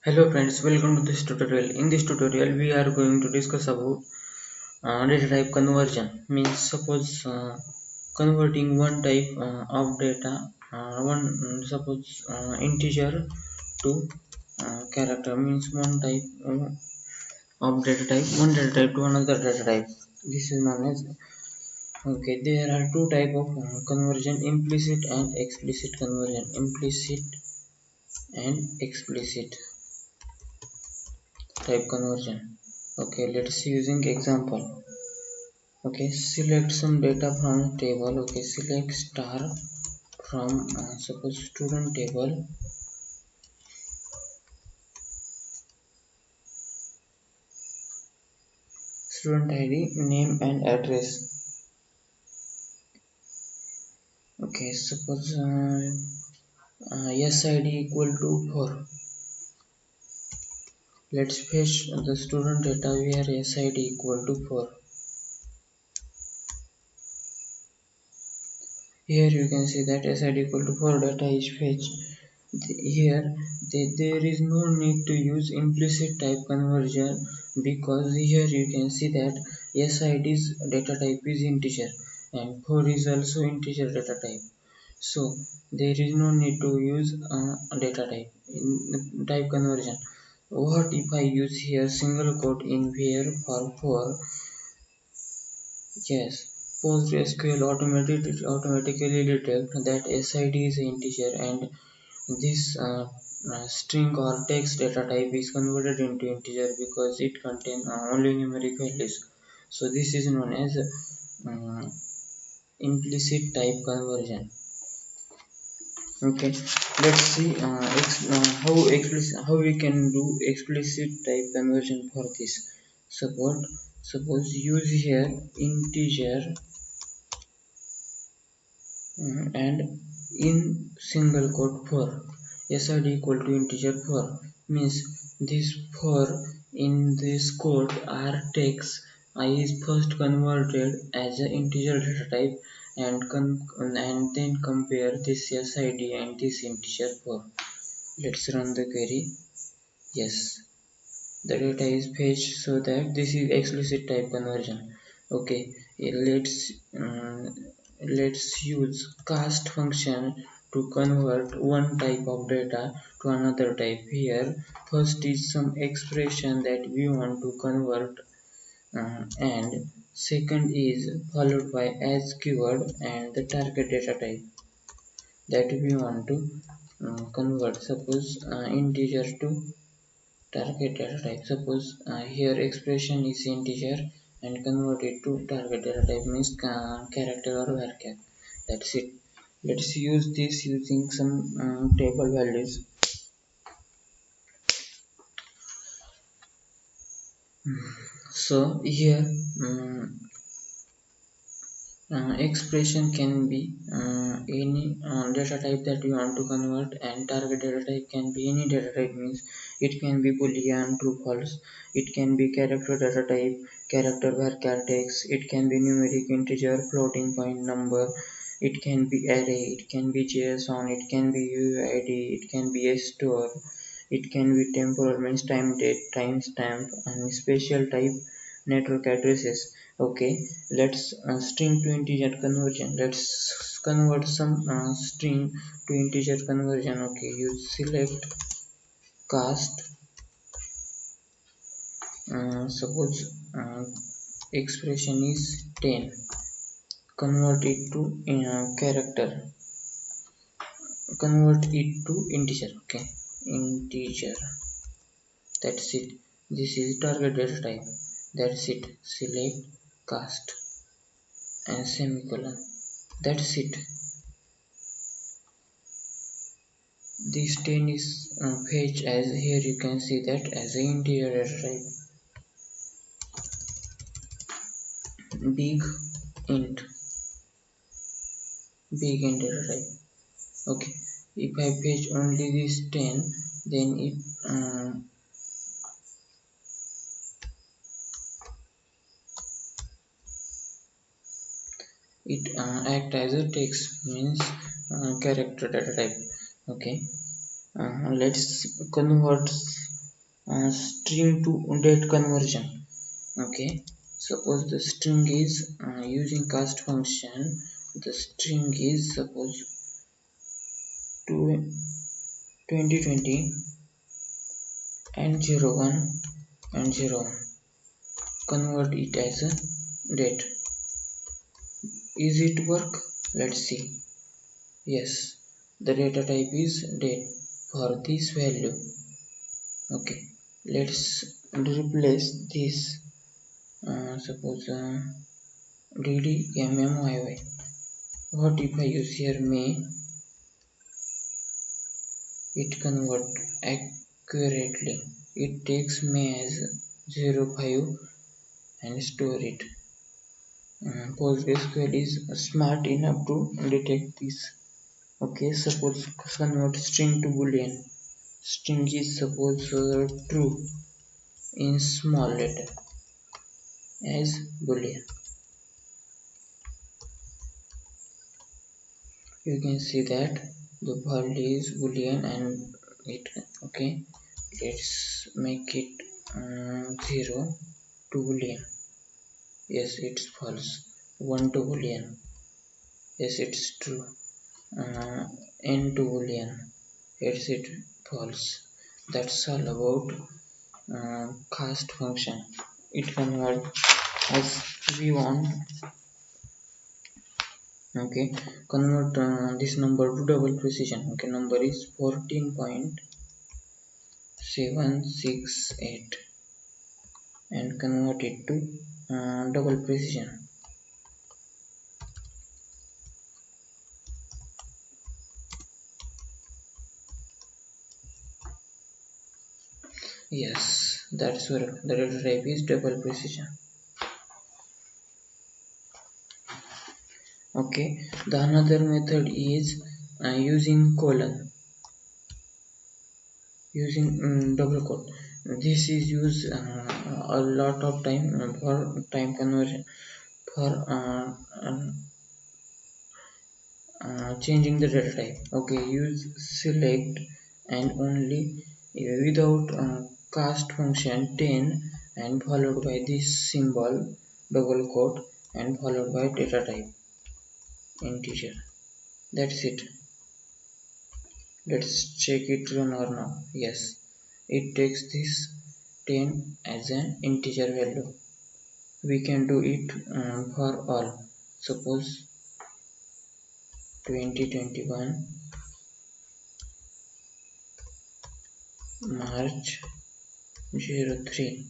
Hello friends, welcome to this tutorial. In this tutorial, we are going to discuss about data type conversion. Means suppose converting one type of data, one suppose integer to character. Means one type of data type, one data type to another data type. This is known as okay. There are two type of conversion: implicit and explicit conversion. Implicit and explicit type conversion. Okay, let's using example. Okay, select some data from table. Okay, select star from suppose student table. Student id, name and address. Okay, suppose sid equal to 4. Let's fetch the student data where sid equal to 4. Here you can see that sid equal to 4 data is fetched. Here there is no need to use implicit type conversion, because here you can see that sid's data type is integer and 4 is also integer data type. So there is no need to use data type in type conversion. What if I use here single quote in where for 4? Yes, PostgreSQL automatically detect that SID is an integer, and this string or text data type is converted into integer because it contains only numeric values. So this is known as uh, implicit type conversion. Okay, let's see how we can do explicit type conversion for this. Suppose use here integer and in single quote 4 sid equal to integer 4 means this 4 in this code are text I is first converted as an integer data type and then compare this sid and this integer 4. Let's run the query. Yes, the data is fetched, so that this is explicit type conversion. Okay, let's use cast function to convert one type of data to another type. Here first is some expression that we want to convert, and second is followed by as keyword and the target data type that we want to convert. Suppose integer to target data type. Suppose here expression is integer and convert it to target data type means character or varchar. That's it. Let's use this using some table values. So here expression can be any data type that you want to convert, and target data type can be any data type means it can be boolean, true false, it can be character data type, character varchar text, it can be numeric, integer, floating point number, it can be array, it can be json, it can be uid, it can be a store, it can be temporal means time, date, timestamp, and special type network addresses. Okay, let's string to integer conversion. Let's convert some string to integer conversion. Okay, you select cast, suppose expression is 10, convert it to character, convert it to integer. Okay, integer, that's it. This is target data type. That's it. Select cast and semicolon. That's it. This 10 is fetched as here you can see that as an integer data type. Big int, big int data type. Okay, if I fetch only this 10, then it act as a text means character data type. Okay, let's convert string to date conversion. Okay, suppose the string is using cast function. The string is suppose to 2020 and 01 and 01. Convert it as a date. Is it work? Let's see. Yes, the data type is date for this value. Okay, let's replace this. Suppose ddmmyy. What if I use here may? It convert accurately. It takes may as 05 and store it. PostgreSQL is smart enough to detect this. Okay, suppose convert string to boolean. String is suppose true in small letter as boolean. You can see that the value is boolean and it okay. Let's make it 0 to boolean. Yes, it's false. 1 to boolean. Yes, it's true. N to boolean. It's it false. That's all about cast function. It converts as we want. Okay, convert this number to double precision. Okay, number is 14.768 and convert it to double precision. Yes, that's where the data type is double precision. Okay, the another method is using colon, using double quote. This is used a lot of time for time conversion, for changing the data type. Okay, use select and only without cast function 10 and followed by this symbol double quote and followed by data type integer. That's it. Let's check it run or not. Yes, it takes this 10 as an integer value. We can do it for all. Suppose 2021 March 03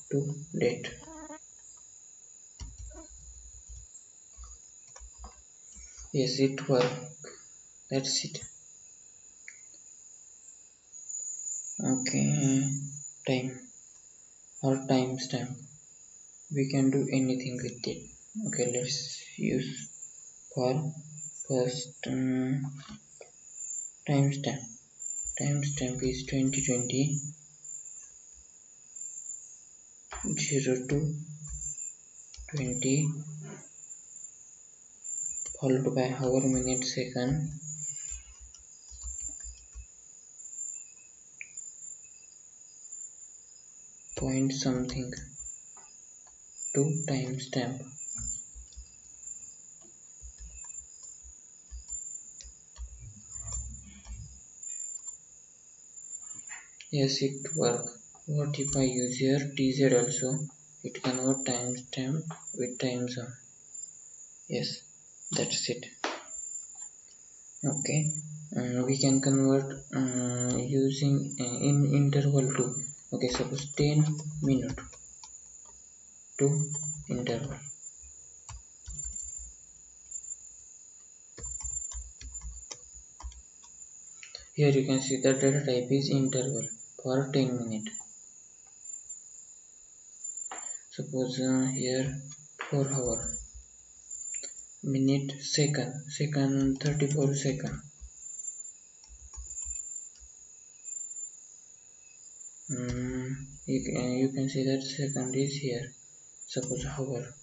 to date. Yes, it worked. That's it. Okay, time or timestamp. We can do anything with it. Okay, let's use for first timestamp. Timestamp is 2020 02 20 followed by hour minute second point something to timestamp. Yes, it work. What if I use here TZ also? It convert timestamp with time zone. Yes, that's it. Okay, we can convert using in interval too. Okay, suppose 10 minute to interval. Here you can see the data type is interval for 10 minutes. Suppose here 4 hour, minute, second 34 second. You can see that second is here. Suppose hour.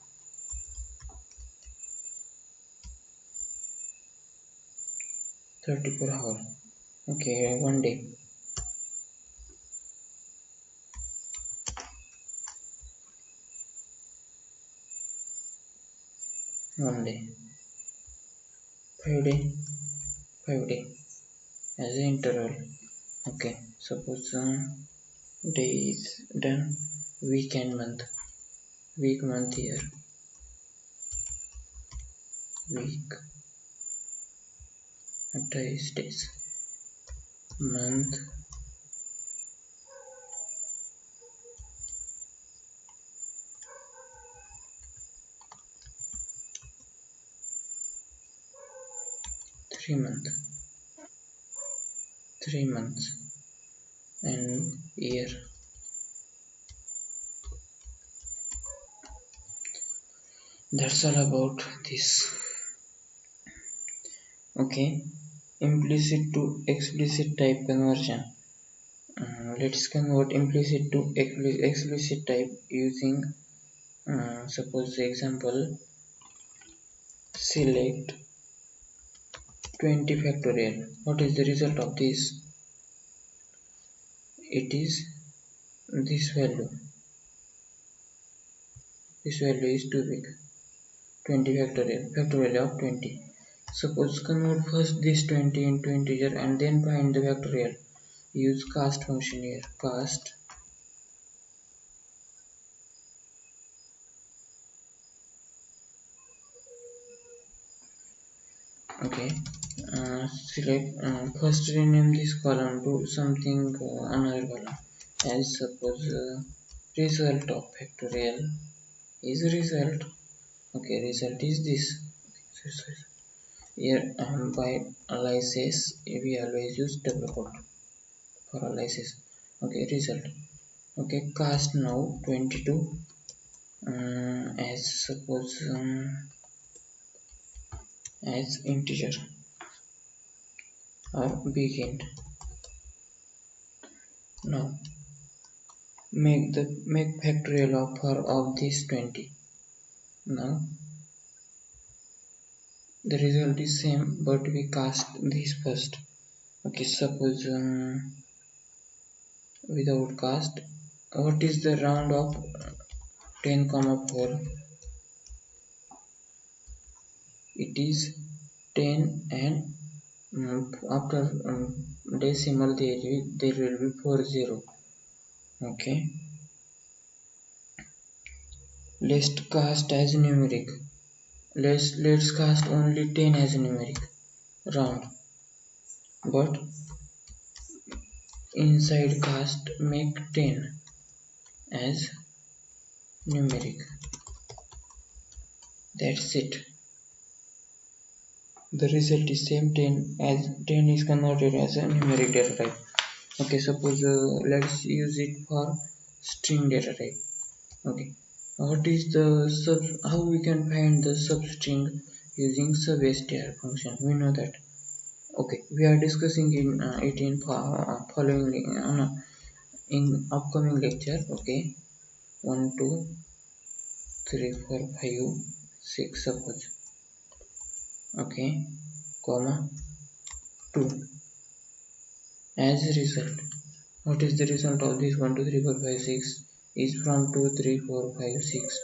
34 hour. Okay, 1 day. 1 day, 5 day, 5 day as an interval. Okay, suppose day is done, week and month, week, month, year, week, 28 days, month, 3 month, 3 months, and year. That's all about this. Okay, implicit to explicit type conversion. Let's convert implicit to explicit type using suppose the example, select 20 factorial. What is the result of this? It is this value. This value is too big. 20 factorial, factorial of 20. Suppose convert first this 20 into integer and then find the factorial. Use cast function here. Cast. Okay. Select first rename this column to something another column. As suppose result of factorial is result. Okay, result is this. Okay, here by analysis we always use double quote for analysis. Okay, result. Okay, cast now 22 as suppose as integer or big int. Now make factorial of this 20. Now the result is same, but we cast this first. Okay, suppose without cast, what is the round of 10 comma 4? It is 10, and after decimal there will be 40. Okay, let's cast as numeric. Let's cast only 10 as numeric round, but inside cast make 10 as numeric. That's it. The result is same, 10 as 10 is converted as a numeric data type. Okay, suppose let's use it for string data type. Okay, what is the how we can find the substring using substr function? We know that. Okay, we are discussing in it in following in upcoming lecture. Okay, 1 2 3 4 5 6 suppose. Okay, comma 2 as a result. What is the result of this 1 2 3 4 5 6 is from 2 3 4 5 6.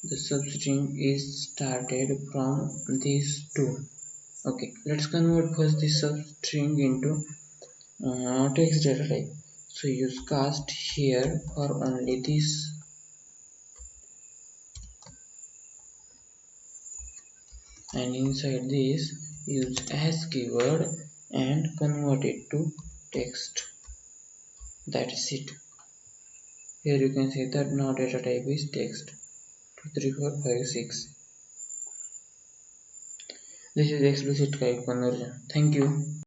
The substring is started from these two. Okay, let's convert first this substring into text data type. So use cast here for only this, and inside this use as keyword and convert it to text. That's it. Here you can see that now data type is text. 2 3 4 5 6. This is explicit type conversion. Thank you.